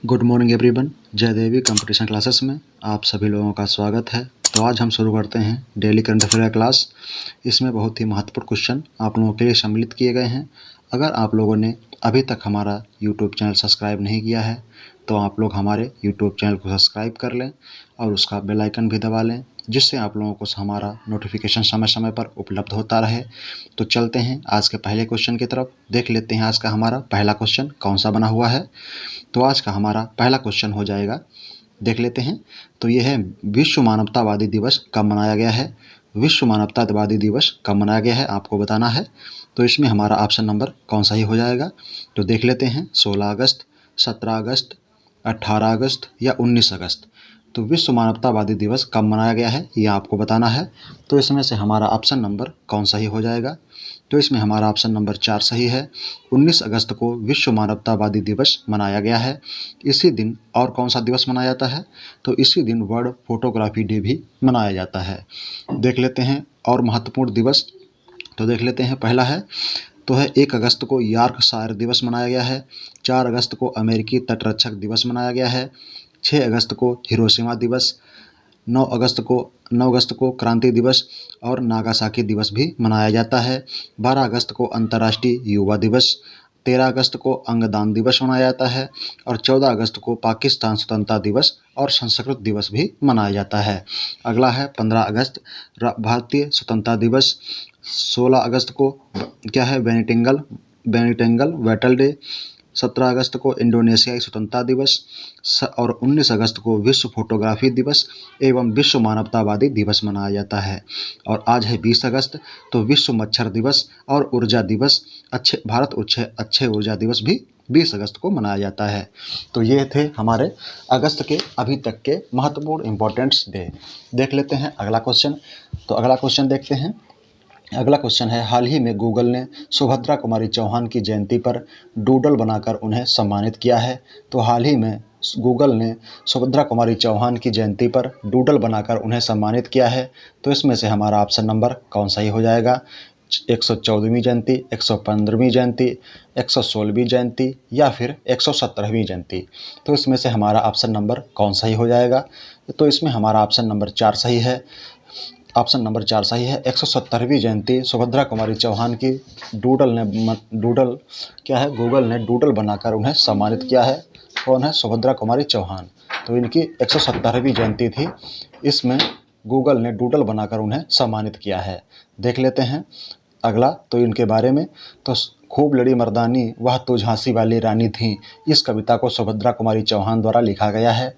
Good morning everyone. जय देवी competition classes में आप सभी लोगों का स्वागत है। तो आज हम शुरू करते हैं डेली करंट अफेयर क्लास। इसमें बहुत ही महत्वपूर्ण क्वेश्चन आप लोगों के लिए सम्मिलित किए गए हैं। अगर आप लोगों ने अभी तक हमारा यूट्यूब चैनल सब्सक्राइब नहीं किया है तो आप लोग हमारे यूट्यूब चैनल को सब्सक्राइब कर लें और उसका बेल आइकन भी दबा लें, जिससे आप लोगों को हमारा नोटिफिकेशन समय समय पर उपलब्ध होता रहे। तो चलते हैं आज के पहले क्वेश्चन की तरफ। देख लेते हैं आज का हमारा पहला क्वेश्चन कौन सा बना हुआ है। तो आज का हमारा पहला क्वेश्चन हो जाएगा, देख लेते हैं। तो ये है, विश्व मानवतावादी दिवस कब मनाया गया है। विश्व मानवतावादी दिवस कब मनाया गया है आपको बताना है। तो इसमें हमारा ऑप्शन नंबर कौन सा ही हो जाएगा। तो देख लेते हैं, 16 अगस्त, 17 अगस्त, 18 अगस्त या 19 अगस्त। तो विश्व मानवतावादी दिवस कब मनाया गया है ये आपको बताना है। तो इसमें से हमारा ऑप्शन नंबर कौन सा ही हो जाएगा। तो इसमें हमारा ऑप्शन नंबर 4 सही है। 19 अगस्त को विश्व मानवतावादी दिवस मनाया गया है। इसी दिन और कौन सा दिवस मनाया जाता है, तो इसी दिन वर्ल्ड फोटोग्राफी डे भी मनाया जाता है। देख लेते हैं और महत्वपूर्ण दिवस। तो देख लेते हैं, पहला है तो है 1 अगस्त को यॉर्कशायर दिवस मनाया गया है। 4 अगस्त को अमेरिकी तटरक्षक दिवस मनाया गया है। 6 अगस्त को हिरोशिमा दिवस। 9 अगस्त को क्रांति दिवस और नागासाकी दिवस भी मनाया जाता है। 12 अगस्त को अंतर्राष्ट्रीय युवा दिवस। 13 अगस्त को अंगदान दिवस मनाया जाता है और 14 अगस्त को पाकिस्तान स्वतंत्रता दिवस और संस्कृत दिवस भी मनाया जाता है। अगला है 15 अगस्त भारतीय स्वतंत्रता दिवस। 16 अगस्त को क्या है, बेनिटेंगल बैटल डे। 17 अगस्त को इंडोनेशियाई स्वतंत्रता दिवस और 19 अगस्त को विश्व फोटोग्राफी दिवस एवं विश्व मानवतावादी दिवस मनाया जाता है। और आज है 20 अगस्त, तो विश्व मच्छर दिवस और ऊर्जा दिवस, अच्छे ऊर्जा दिवस भी 20 अगस्त को मनाया जाता है। तो ये थे हमारे अगस्त के अभी तक के महत्वपूर्ण इम्पोर्टेंट्स डे। देख लेते हैं अगला क्वेश्चन। तो अगला क्वेश्चन देखते हैं। अगला क्वेश्चन है, हाल ही में गूगल ने सुभद्रा कुमारी चौहान की जयंती पर डूडल बनाकर उन्हें सम्मानित किया है। तो हाल ही में गूगल ने सुभद्रा कुमारी चौहान की जयंती पर डूडल बनाकर उन्हें सम्मानित किया है। तो इसमें से हमारा ऑप्शन नंबर कौन सा ही हो जाएगा। 114वीं जयंती, 115वीं जयंती, 116वीं जयंती या फिर 117वीं जयंती। तो इसमें से हमारा ऑप्शन नंबर कौन सा ही हो जाएगा। तो इसमें हमारा ऑप्शन नंबर 4 सही है। ऑप्शन नंबर 4 सही है। 117वीं जयंती सुभद्रा कुमारी चौहान की डूडल क्या है, गूगल ने डूडल बनाकर उन्हें सम्मानित किया है। कौन है, सुभद्रा कुमारी चौहान। तो इनकी 117वीं जयंती थी, इसमें गूगल ने डूडल बनाकर उन्हें सम्मानित किया है। देख लेते हैं अगला तो इनके बारे में। तो खूब लड़ी मर्दानी वह तो झांसी वाली रानी थी, इस कविता को सुभद्रा कुमारी चौहान द्वारा लिखा गया है।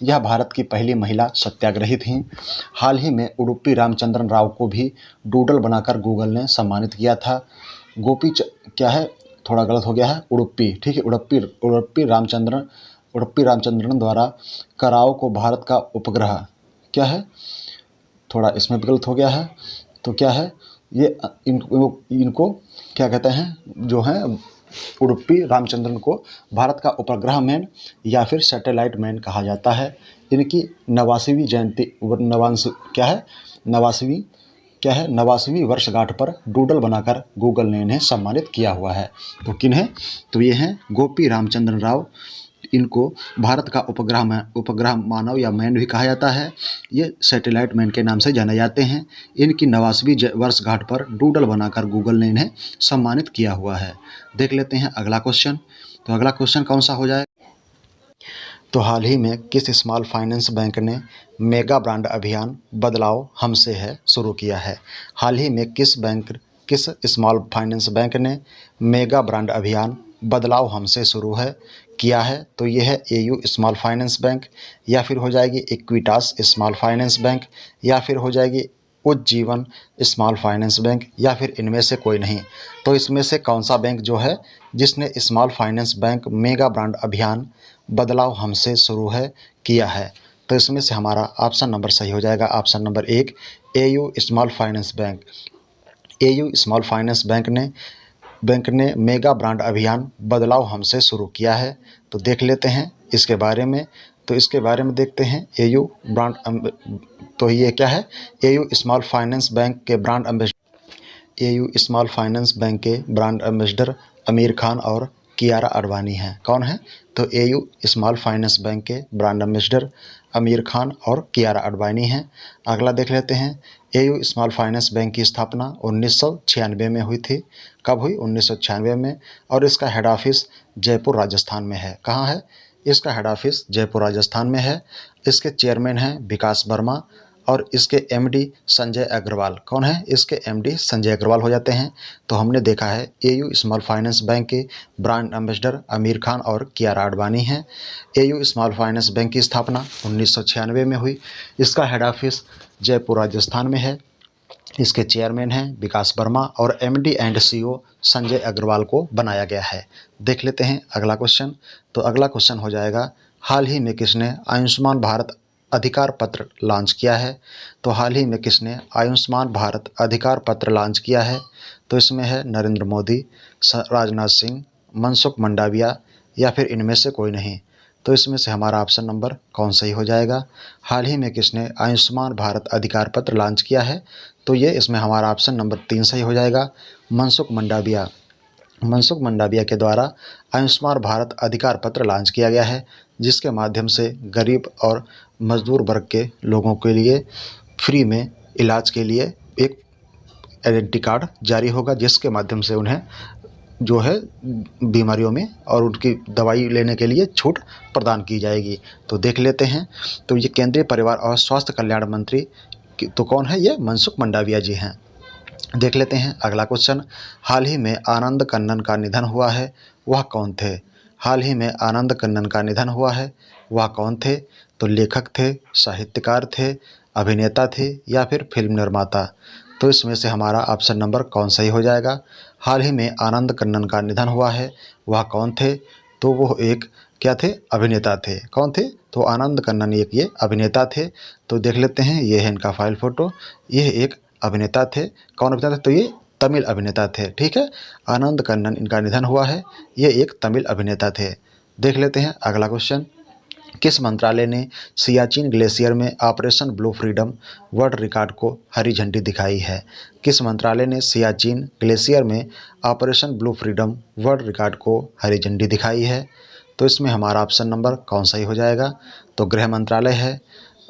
यह भारत की पहली महिला सत्याग्रही थीं। हाल ही में उडुपी रामचंद्रन राव को भी डूडल बनाकर गूगल ने सम्मानित किया था। क्या है, थोड़ा गलत हो गया है, उडुपी, ठीक है, उडुपी रामचंद्रन द्वारा कराओ को भारत का उपग्रह, क्या है, थोड़ा इसमें गलत हो गया है। तो क्या है ये, इनको क्या कहते हैं, जो है उडुपी रामचंद्रन को भारत का उपग्रह मैन या फिर सैटेलाइट मैन कहा जाता है। इनकी 89वीं जयंती, नवासवीं वर्षगांठ पर डूडल बनाकर गूगल ने इन्हें सम्मानित किया हुआ है। तो किन्हें, तो ये हैं गोपी रामचंद्रन राव। इनको भारत का उपग्रह मानव या मैन भी कहा जाता है। ये सैटेलाइट मैन के नाम से जाने जाते हैं। इनकी 89वीं वर्षगांठ पर डूडल बनाकर गूगल ने इन्हें सम्मानित किया हुआ है। देख लेते हैं अगला क्वेश्चन। तो अगला क्वेश्चन कौन सा हो जाए। तो हाल ही में किस स्मॉल फाइनेंस बैंक ने मेगा ब्रांड अभियान बदलाव हमसे है शुरू किया है। हाल ही में किस स्मॉल फाइनेंस बैंक ने मेगा ब्रांड अभियान बदलाव हमसे शुरू किया है। तो ये है एयू स्मॉल फाइनेंस बैंक, या फिर हो जाएगी इक्विटास स्मॉल फाइनेंस बैंक, या फिर हो जाएगी उज्जीवन स्मॉल फाइनेंस बैंक, या फिर इनमें से कोई नहीं। तो इसमें से कौन सा बैंक जो है जिसने small finance bank mega brand अभियान बदलाव हमसे शुरू किया है। तो इसमें से हमारा ऑप्शन नंबर सही हो जाएगा। Option number 1 AU small finance bank. AU small finance bank ने मेगा ब्रांड अभियान बदलाव हमसे शुरू किया है। तो देख लेते हैं इसके बारे में। तो इसके बारे में देखते हैं एयू ब्रांड, तो ये क्या है, एयू स्मॉल फाइनेंस बैंक के ब्रांड एम्बेसडर अमीर खान और कियारा आडवाणी हैं। कौन है? तो एयू स्मॉल फाइनेंस बैंक के ब्रांड एम्बेसडर आमिर खान और कियारा आडवाणी हैं। अगला देख लेते हैं। एयू स्मॉल फाइनेंस बैंक की स्थापना 1996 में हुई थी। कब हुई? 1996 में। और इसका हेड ऑफिस जयपुर राजस्थान में है। कहाँ है? इसका हेड ऑफिस जयपुर राजस्थान में है। इसके चेयरमैन हैं विकास वर्मा और इसके एमडी संजय अग्रवाल। कौन है? इसके एमडी संजय अग्रवाल हो जाते हैं। तो हमने देखा है एयू स्मॉल फाइनेंस बैंक के ब्रांड एम्बेसडर आमिर खान और कियारा आडवाणी हैं। एयू स्मॉल फाइनेंस बैंक की स्थापना 1996 में हुई। इसका हेड ऑफिस जयपुर राजस्थान में है। इसके चेयरमैन हैं विकास वर्मा और MD and CEO Sanjay Agarwal को बनाया गया है। देख लेते हैं अगला क्वेश्चन। तो अगला क्वेश्चन हो जाएगा, हाल ही में किसने आयुष्मान भारत अधिकार पत्र लॉन्च किया है? तो हाल ही में किसने आयुष्मान भारत अधिकार पत्र लॉन्च किया है? तो इसमें है नरेंद्र मोदी, राजनाथ सिंह, मनसुख मंडाविया या फिर इनमें से कोई नहीं। तो इसमें से हमारा ऑप्शन नंबर कौन सही हो जाएगा? हाल ही में किसने आयुष्मान भारत अधिकार पत्र लॉन्च किया है? तो ये इसमें हमारा ऑप्शन नंबर 3 सही हो जाएगा, मनसुख मंडाविया। मनसुख मंडाविया के द्वारा आयुष्मान भारत अधिकार पत्र लॉन्च किया गया है, जिसके माध्यम से गरीब और मजदूर वर्ग के लोगों के लिए फ्री में इलाज के लिए एक आइडेंटिटी कार्ड जारी होगा, जिसके माध्यम से उन्हें जो है बीमारियों में और उनकी दवाई लेने के लिए छूट प्रदान की जाएगी। तो देख लेते हैं। तो ये केंद्रीय परिवार और स्वास्थ्य कल्याण मंत्री तो कौन है? ये मनसुख मंडाविया जी हैं। देख लेते हैं अगला क्वेश्चन। हाल ही में आनंद कन्नन का निधन हुआ है, वह कौन थे? हाल ही में आनंद कन्नन का निधन हुआ है, वह कौन थे? तो लेखक थे, साहित्यकार थे, अभिनेता थे या फिर फिल्म निर्माता। तो इसमें से हमारा ऑप्शन नंबर कौन सही हो जाएगा? हाल ही में आनंद कन्नन का निधन हुआ है, वह कौन थे? तो वो एक क्या थे? अभिनेता थे। कौन थे? तो आनंद कन्नन एक ये अभिनेता थे। तो देख लेते हैं, ये है इनका फाइल फोटो। ये एक अभिनेता थे। कौन अभिनेता थे? तो ये तमिल अभिनेता थे। ठीक है, आनंद कन्नन इनका निधन हुआ है, ये एक तमिल अभिनेता थे। देख लेते हैं अगला क्वेश्चन। किस मंत्रालय ने सियाचिन ग्लेशियर में operation blue freedom world record को हरी झंडी दिखाई है? किस मंत्रालय ने सियाचिन ग्लेशियर में operation blue freedom world record को हरी झंडी दिखाई है? तो इसमें हमारा ऑप्शन नंबर कौन सही हो जाएगा? तो गृह मंत्रालय है,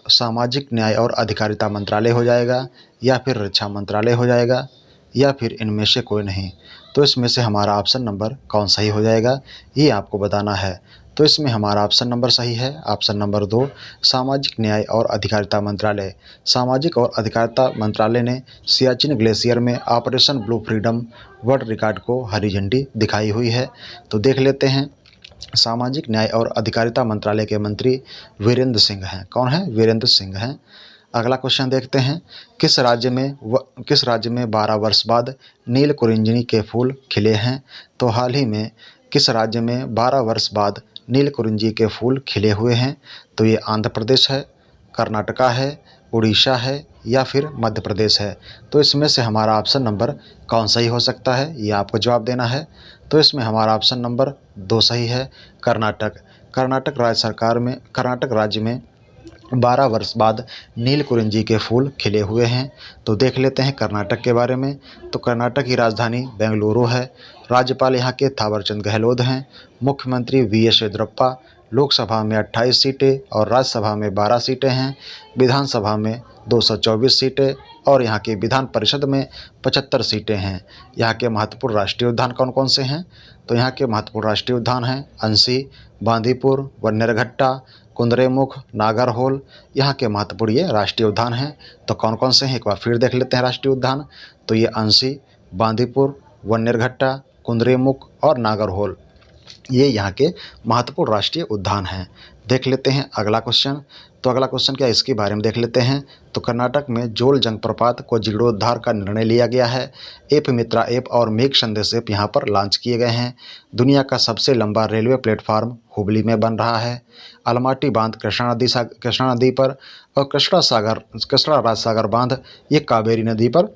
सामाजिक न्याय और अधिकारिता मंत्रालय हो जाएगा या फिर रक्षा मंत्रालय हो जाएगा या फिर इनमें से कोई नहीं। तो इसमें से हमारा ऑप्शन नंबर कौन सही हो जाएगा, ये आपको बताना है। तो इसमें हमारा ऑप्शन नंबर सही है, ऑप्शन नंबर 2, सामाजिक न्याय और अधिकारिता मंत्रालय। सामाजिक और अधिकारिता मंत्रालय ने सियाचिन ग्लेशियर में operation blue freedom world record को हरी झंडी दिखाई हुई है। तो देख लेते हैं, सामाजिक न्याय और अधिकारिता मंत्रालय के मंत्री वीरेंद्र सिंह हैं। कौन है? वीरेंद्र सिंह हैं। अगला क्वेश्चन देखते हैं। किस राज्य में 12 वर्ष बाद नील कुरिंजनी के फूल खिले हैं? तो हाल ही में किस राज्य में 12 वर्ष बाद नील कुरिंजी के फूल खिले हुए हैं? तो ये आंध्र प्रदेश है, कर्नाटका है, उड़ीसा है या फिर मध्य प्रदेश है। तो इसमें से हमारा ऑप्शन नंबर कौन सही हो सकता है, ये आपको जवाब देना है। तो इसमें हमारा ऑप्शन नंबर 2 सही है, कर्नाटक। कर्नाटक राज्य में 12 वर्ष बाद नील कुरिंजी के फूल खिले हुए हैं। तो देख लेते हैं कर्नाटक के बारे में। तो कर्नाटक की राजधानी बेंगलुरु है। राज्यपाल यहाँ के थावरचंद गहलोत हैं। मुख्यमंत्री वीएस येदियुरप्पा। लोकसभा में 28 सीटें और राज्यसभा में 12 सीटें हैं। विधानसभा में 224 सीटें और यहाँ की विधान परिषद में 75 सीटें हैं। यहाँ के महत्वपूर्ण राष्ट्रीय उद्यान कौन कौन से हैं? तो यहाँ के महत्वपूर्ण राष्ट्रीय उद्यान हैं अंशी, बांदीपुर, बन्नेरघट्टा, कुंद्रेमुख, नागरहोल। यहाँ के महत्वपूर्ण ये राष्ट्रीय उद्यान हैं। तो कौन कौन से हैं एक बार फिर देख लेते हैं राष्ट्रीय उद्यान। तो ये अंशी, बांदीपुर, बन्नेरघट्टा, कुंद्रेमुख और नागरहोल, ये यहाँ के महत्वपूर्ण राष्ट्रीय उद्यान हैं। देख लेते हैं अगला क्वेश्चन। तो अगला क्वेश्चन क्या है, इसके बारे में देख लेते हैं। तो कर्नाटक में जोल जलप्रपात को जीर्णोद्धार का निर्णय लिया गया है। एप मित्रा ऐप और मेघ संदेश ऐप यहाँ पर लॉन्च किए गए हैं। दुनिया का सबसे लंबा रेलवे प्लेटफार्म हुबली में बन रहा है। अलमाटी बांध कृष्णा नदी पर और कृष्णा राजसागर बांध ये कावेरी नदी पर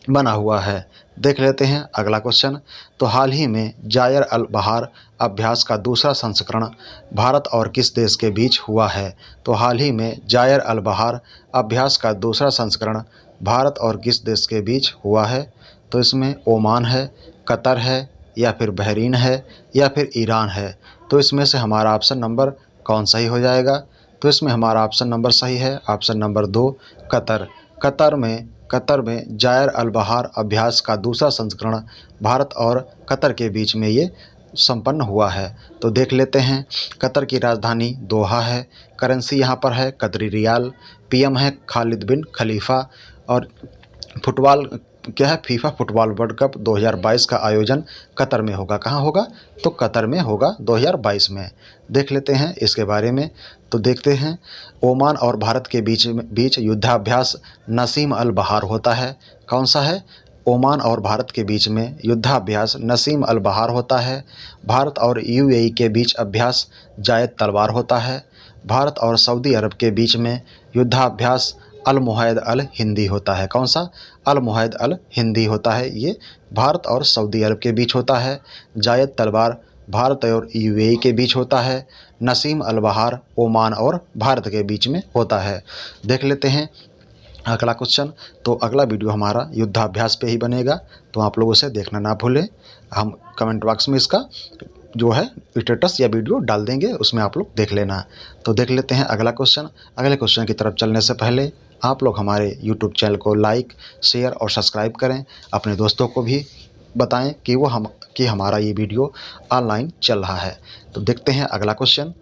बना हुआ है। देख लेते हैं अगला क्वेश्चन। तो हाल ही में जायर अल बहार अभ्यास का दूसरा संस्करण भारत और किस देश के बीच हुआ है? तो हाल ही में जायर अल बहार अभ्यास का दूसरा संस्करण भारत और किस देश के बीच हुआ है? तो इसमें ओमान है, कतर है, या फिर बहरीन है या फिर ईरान है। तो इसमें से हमारा ऑप्शन नंबर कौन सही हो जाएगा? तो इसमें हमारा ऑप्शन नंबर सही है ऑप्शन नंबर 2 कतर। कतर में जायर अल बहार अभ्यास का दूसरा संस्करण भारत और कतर के बीच में ये संपन्न हुआ है। तो देख लेते हैं। कतर की राजधानी दोहा है, करेंसी यहाँ पर है कतरी रियाल, पीएम है खालिद बिन खलीफा और फुटबॉल क्या है, फीफा फुटबॉल वर्ल्ड कप 2022 का आयोजन कतर में होगा। कहाँ होगा? तो कतर में होगा 2022 में। देख लेते हैं इसके बारे में। तो देखते हैं, ओमान और भारत के बीच युद्धाभ्यास नसीम अल बहार होता है। कौन सा है? ओमान और भारत के बीच में युद्धाभ्यास नसीम अल बहार होता है। भारत और यूएई के बीच अभ्यास जायद तलवार होता है। भारत और सऊदी अरब के बीच में युद्धाभ्यास अल मुहैद अल हिंदी होता है। कौन सा? अल मुहैद अल हिंदी होता है। ये भारत और सऊदी अरब के बीच होता है। जायद तलवार भारत और यूएई के बीच होता है। नसीम अल बहार ओमान और भारत के बीच में होता है। देख लेते हैं अगला क्वेश्चन। तो अगला वीडियो हमारा युद्धाभ्यास पे ही बनेगा, तो आप लोग उसे देखना ना भूलें। हम कमेंट बॉक्स में इसका जो है स्टेटस या वीडियो डाल देंगे, उसमें आप लोग देख लेना। तो देख लेते हैं अगला क्वेश्चन। अगले क्वेश्चन की तरफ चलने से पहले आप लोग हमारे यूट्यूब चैनल को लाइक, शेयर और सब्सक्राइब करें। अपने दोस्तों को भी बताएं कि हमारा ये वीडियो ऑनलाइन चल रहा है। तो देखते हैं अगला क्वेश्चन।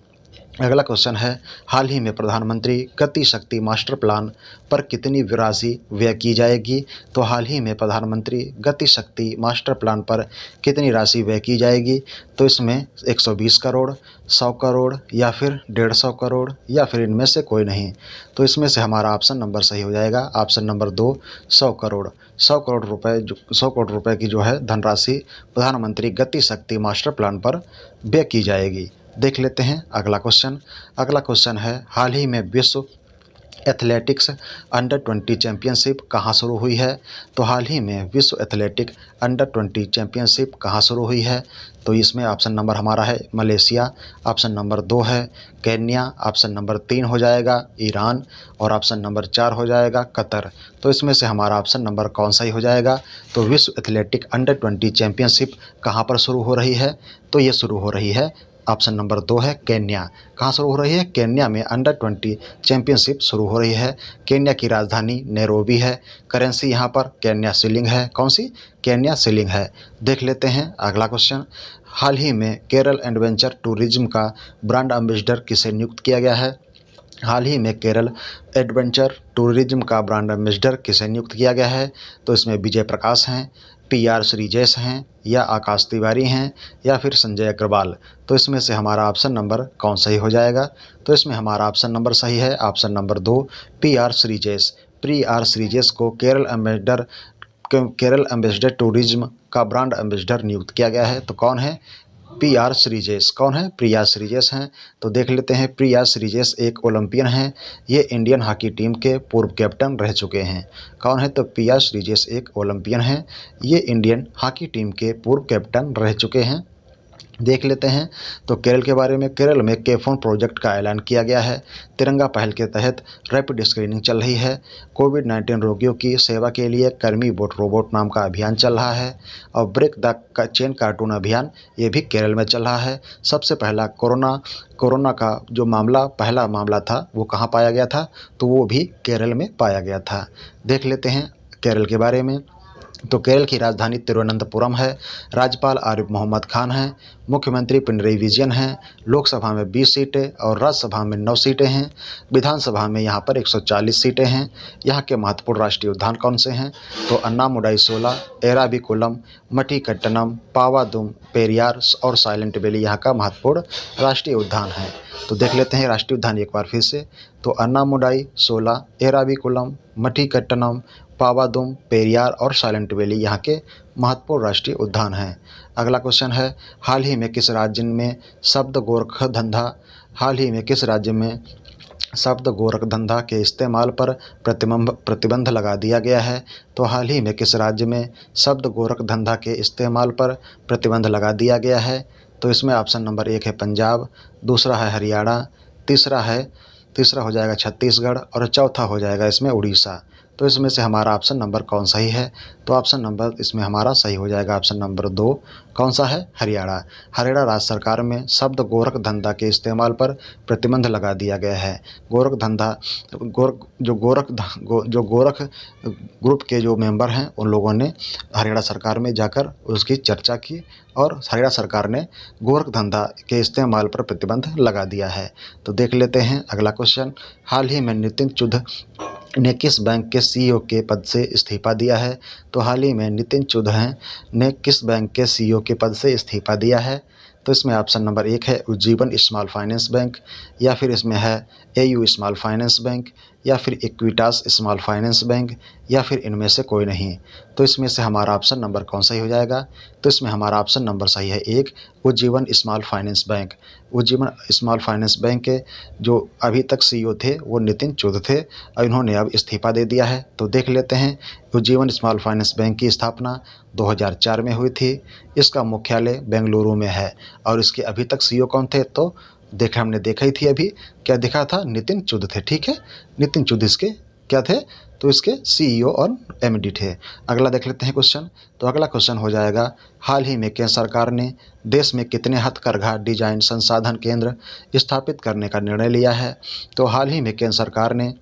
अगला क्वेश्चन है, हाल ही में प्रधानमंत्री गति शक्ति मास्टर प्लान पर कितनी राशि व्यय की जाएगी? तो हाल ही में प्रधानमंत्री गति शक्ति मास्टर प्लान पर कितनी राशि व्यय की जाएगी? तो इसमें 120 करोड़, 100 करोड़ या फिर 150 करोड़ या फिर इनमें से कोई नहीं। तो इसमें से हमारा ऑप्शन नंबर सही हो जाएगा ऑप्शन नंबर 2 100 करोड़। 100 करोड़ रुपए की जो है धनराशि प्रधानमंत्री गति शक्ति मास्टर प्लान पर व्यय की जाएगी। देख लेते हैं अगला क्वेश्चन। अगला क्वेश्चन है, हाल ही में विश्व एथलेटिक्स अंडर 20 चैंपियनशिप कहाँ शुरू हुई है? तो हाल ही में विश्व एथलेटिक अंडर 20 चैंपियनशिप कहाँ शुरू हुई है? तो इसमें ऑप्शन नंबर हमारा है मलेशिया, ऑप्शन नंबर 2 है केन्या, ऑप्शन नंबर 3 हो जाएगा ईरान और ऑप्शन नंबर 4 हो जाएगा कतर। तो इसमें से हमारा ऑप्शन नंबर कौन सा ही हो जाएगा? तो विश्व एथलेटिक अंडर 20 चैंपियनशिप कहाँ पर शुरू हो रही है? तो ये शुरू हो रही है ऑप्शन नंबर 2 है केन्या। कहाँ शुरू हो रही है? केन्या में अंडर 20 चैंपियनशिप शुरू हो रही है। केन्या की राजधानी नैरोबी है। करेंसी यहाँ पर केन्या शिलिंग है। कौन सी? केन्या शिलिंग है। देख लेते हैं अगला क्वेश्चन। हाल ही में केरल एडवेंचर टूरिज्म का ब्रांड एम्बेसडर किसे नियुक्त किया गया है? हाल ही में केरल एडवेंचर टूरिज्म का ब्रांड एम्बेसडर किसे नियुक्त किया गया है? तो इसमें विजय प्रकाश हैं, PR श्रीजेश हैं या आकाश तिवारी हैं या फिर संजय अग्रवाल। तो इसमें से हमारा ऑप्शन नंबर कौन सही हो जाएगा? तो इसमें हमारा ऑप्शन नंबर सही है option number 2 PR Sreejesh. PR Sreejesh को केरल एम्बेसडर टूरिज्म का ब्रांड एम्बेसडर नियुक्त किया गया है। तो कौन है? PR श्रीजेश। कौन है? प्रिया श्रीजेश हैं। तो देख लेते हैं, प्रिया श्रीजेश एक ओलंपियन हैं। ये इंडियन हॉकी टीम के पूर्व कैप्टन रह चुके हैं। कौन है? तो प्रिया श्रीजेश एक ओलंपियन हैं। ये इंडियन हॉकी टीम के पूर्व कैप्टन रह चुके हैं। देख लेते हैं तो केरल के बारे में। केरल में के-फोन प्रोजेक्ट का ऐलान किया गया है। तिरंगा पहल के तहत रैपिड स्क्रीनिंग चल रही है। कोविड-19 रोगियों की सेवा के लिए कर्मी बोट रोबोट नाम का अभियान चल रहा है और ब्रेक द चेन कार्टून अभियान ये भी केरल में चल रहा है। सबसे पहला कोरोना का जो पहला मामला था वो कहाँ पाया गया था? तो वो भी केरल में पाया गया था। देख लेते हैं केरल के बारे में। तो केरल की राजधानी तिरुवनंतपुरम है। राज्यपाल आरिफ मोहम्मद खान हैं। मुख्यमंत्री पिनरई विजयन हैं। लोकसभा में 20 सीटें और राज्यसभा में 9 सीटें हैं। विधानसभा में यहाँ पर 140 सीटें हैं। यहाँ के महत्वपूर्ण राष्ट्रीय उद्यान कौन से हैं? तो अन्नामुडाई सोला, एराविकुलम, मठीकट्टनम, पावादुम, पेरियार और साइलेंट वैली यहाँ का महत्वपूर्ण राष्ट्रीय उद्यान है। तो देख लेते हैं राष्ट्रीय उद्यान एक बार फिर से। तो अन्नामुडाई सोला, एराविकुलम, मठीकट्टनम, पावादुम, पेरियार और साइलेंट वैली यहाँ के महत्वपूर्ण राष्ट्रीय उद्यान हैं। अगला क्वेश्चन है, हाल ही में किस राज्य में शब्द गोरखधंधा के इस्तेमाल पर प्रतिबंध लगा दिया गया है? तो हाल ही में किस राज्य में शब्द गोरखधंधा के इस्तेमाल पर प्रतिबंध लगा दिया गया है? तो इसमें ऑप्शन नंबर 1 है पंजाब, दूसरा है हरियाणा, तीसरा हो जाएगा छत्तीसगढ़ और चौथा हो जाएगा इसमें उड़ीसा। तो इसमें से हमारा ऑप्शन नंबर कौन सही है? तो ऑप्शन नंबर इसमें हमारा सही हो जाएगा ऑप्शन नंबर 2। कौन सा है? हरियाणा। हरियाणा राज्य सरकार में शब्द गोरख धंधा के इस्तेमाल पर प्रतिबंध लगा दिया गया है। गोरख धंधा जो गोरख ग्रुप के जो मेंबर हैं उन लोगों ने हरियाणा सरकार में जाकर उसकी चर्चा की और हरियाणा सरकार ने गोरख धंधा के इस्तेमाल पर प्रतिबंध लगा दिया है। तो देख लेते हैं अगला क्वेश्चन। हाल ही में नितिन चुध ने किस बैंक के सीईओ के पद से इस्तीफा दिया है? तो हाल ही में नितिन चुध ने किस बैंक के सीईओ के पद से इस्तीफा दिया है? तो इसमें ऑप्शन नंबर 1 है उज्जीवन स्मॉल फाइनेंस बैंक, या फिर इसमें है एयू स्मॉल फाइनेंस बैंक, या फिर इक्विटास स्मॉल फाइनेंस बैंक, या फिर इनमें से कोई नहीं। तो इसमें से हमारा ऑप्शन नंबर कौन सही हो जाएगा? तो इसमें हमारा ऑप्शन नंबर सही है 1 Ujjivan small finance bank. Ujjivan small finance bank के जो अभी तक सीईओ थे वो नितिन चुध थे और इन्होंने अब इस्तीफा दे दिया है। तो देख लेते हैं। उज्जीवन स्मॉल फाइनेंस बैंक की स्थापना 2004 में हुई थी। इसका मुख्यालय बेंगलुरु में है और इसके अभी तक सीईओ कौन थे? तो हमने देखा ही थी अभी, क्या देखा था? नितिन चुध थे। ठीक है, नितिन चुध इसके क्या थे? तो इसके सीईओ और एमडी थे। अगला देख लेते हैं क्वेश्चन। तो अगला क्वेश्चन हो जाएगा, हाल ही में केंद्र सरकार ने देश में कितने हथकरघा डिजाइन संसाधन केंद्र स्थापित करने का निर्णय लिया है? तो हाल ही में केंद्र सरकार ने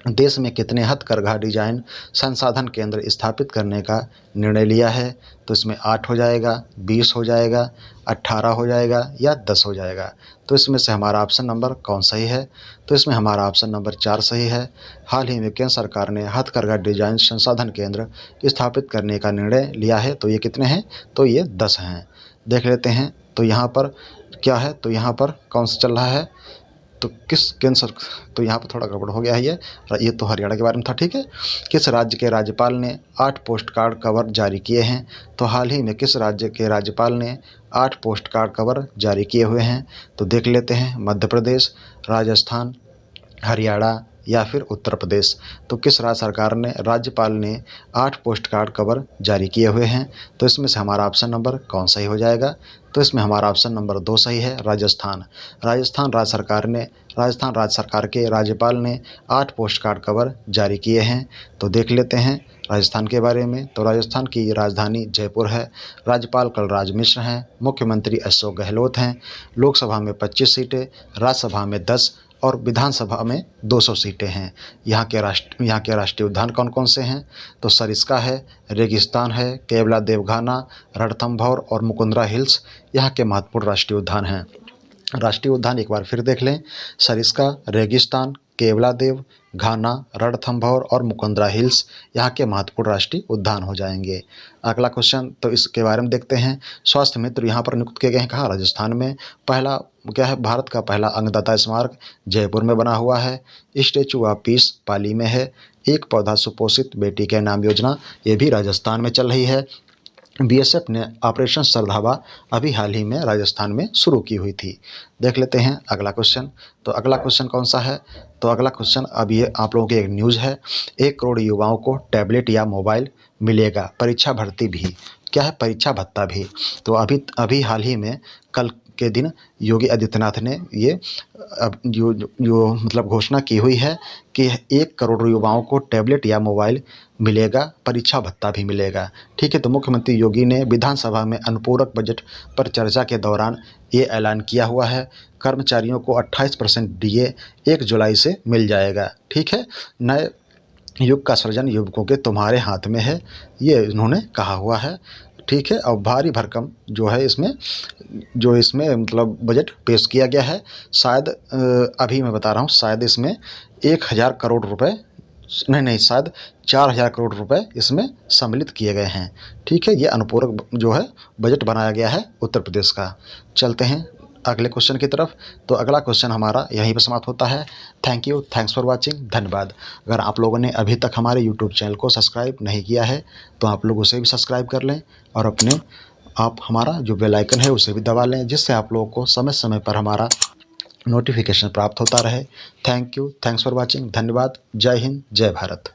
देश में कितने हथकरघा डिजाइन संसाधन केंद्र स्थापित करने का निर्णय लिया है? तो इसमें 8 हो जाएगा, 20 हो जाएगा, 18 हो जाएगा या 10 हो जाएगा। तो इसमें से हमारा ऑप्शन नंबर कौन सही है? तो इसमें हमारा ऑप्शन नंबर 4 सही है। हाल ही में केंद्र सरकार ने हथकरघा डिजाइन संसाधन केंद्र स्थापित करने का निर्णय लिया है। तो ये कितने हैं? तो ये 10 हैं। देख लेते हैं। तो यहाँ पर क्या है? तो यहाँ पर कौन सा चल रहा है? तो किस केंद्र तो यहाँ पर थोड़ा गड़बड़ हो गया है। ये तो हरियाणा के बारे में था। ठीक है, किस राज्य के राज्यपाल ने 8 पोस्ट कार्ड कवर जारी किए हैं? तो हाल ही में किस राज्य के राज्यपाल ने 8 पोस्ट कार्ड कवर जारी किए हुए हैं? तो देख लेते हैं। मध्य प्रदेश, राजस्थान, हरियाणा या फिर उत्तर प्रदेश। तो किस राज्य सरकार ने राज्यपाल ने 8 पोस्ट कार्ड कवर जारी किए हुए हैं? तो इसमें से हमारा ऑप्शन नंबर कौन सही हो जाएगा? तो इसमें हमारा ऑप्शन नंबर 2 सही है, राजस्थान। राजस्थान राज्य सरकार के राज्यपाल ने 8 पोस्ट कार्ड कवर जारी किए हैं। तो देख लेते हैं राजस्थान के बारे में। तो राजस्थान की राजधानी जयपुर है। राज्यपाल कलराज मिश्र हैं। मुख्यमंत्री अशोक गहलोत हैं। लोकसभा में 25 सीटें, राज्यसभा में 10 और विधानसभा में 200 सीटें हैं। यहाँ के राष्ट्रीय उद्यान कौन कौन से हैं? तो सरिस्का है, रेगिस्तान है, केवलादेव घाना, रणथंभौर और मुकुंदरा हिल्स यहाँ के महत्वपूर्ण राष्ट्रीय उद्यान हैं। राष्ट्रीय उद्यान एक बार फिर देख लें। सरिस्का, रेगिस्तान, केवलादेव घाना, रणथंभौर और मुकुंदरा हिल्स यहाँ के महत्वपूर्ण राष्ट्रीय उद्यान हो जाएंगे। अगला क्वेश्चन तो इसके बारे में देखते हैं। स्वास्थ्य मित्र यहाँ पर नियुक्त किए गए हैं कहाँ? राजस्थान में। पहला क्या है? भारत का पहला अंगदाता स्मारक जयपुर में बना हुआ है। स्टैचू ऑफ पीस पाली में है। एक पौधा सुपोषित बेटी के नाम योजना ये भी राजस्थान में चल रही है। बीएसएफ ने ऑपरेशन सरधावा अभी हाल ही में राजस्थान में शुरू की हुई थी। देख लेते हैं अगला क्वेश्चन। तो अगला क्वेश्चन कौन सा है? तो अगला क्वेश्चन अब ये आप लोगों की एक न्यूज़ है। 1 करोड़ युवाओं को टैबलेट या मोबाइल मिलेगा, परीक्षा भर्ती भी। क्या है? परीक्षा भत्ता भी। तो अभी हाल ही में कल के दिन योगी आदित्यनाथ ने ये जो मतलब घोषणा की हुई है कि 1 करोड़ युवाओं को टैबलेट या मोबाइल मिलेगा, परीक्षा भत्ता भी मिलेगा। ठीक है, तो मुख्यमंत्री योगी ने विधानसभा में अनुपूरक बजट पर चर्चा के दौरान ये ऐलान किया हुआ है। कर्मचारियों को 28% डीए 1 जुलाई से मिल जाएगा। ठीक है, नए युग का सृजन युवकों के तुम्हारे हाथ में है, ये इन्होंने कहा हुआ है। ठीक है, और भारी भरकम जो है इसमें मतलब बजट पेश किया गया है। शायद अभी मैं बता रहा हूँ, शायद इसमें 1000 करोड़ रुपए नहीं शायद 4000 करोड़ रुपए इसमें सम्मिलित किए गए हैं। ठीक है, ये अनुपूरक जो है बजट बनाया गया है उत्तर प्रदेश का। चलते हैं अगले क्वेश्चन की तरफ। तो अगला क्वेश्चन हमारा यहीं पर समाप्त होता है। Thank you, thanks for watching, धन्यवाद। अगर आप लोगों ने अभी तक हमारे यूट्यूब चैनल को सब्सक्राइब नहीं किया है तो आप लोग उसे भी सब्सक्राइब कर लें और आप हमारा जो बेल आइकन है उसे भी दबा लें, जिससे आप लोगों को समय समय पर हमारा नोटिफिकेशन प्राप्त होता रहे। Thank you, thanks for watching, धन्यवाद। जय हिंद, जय भारत।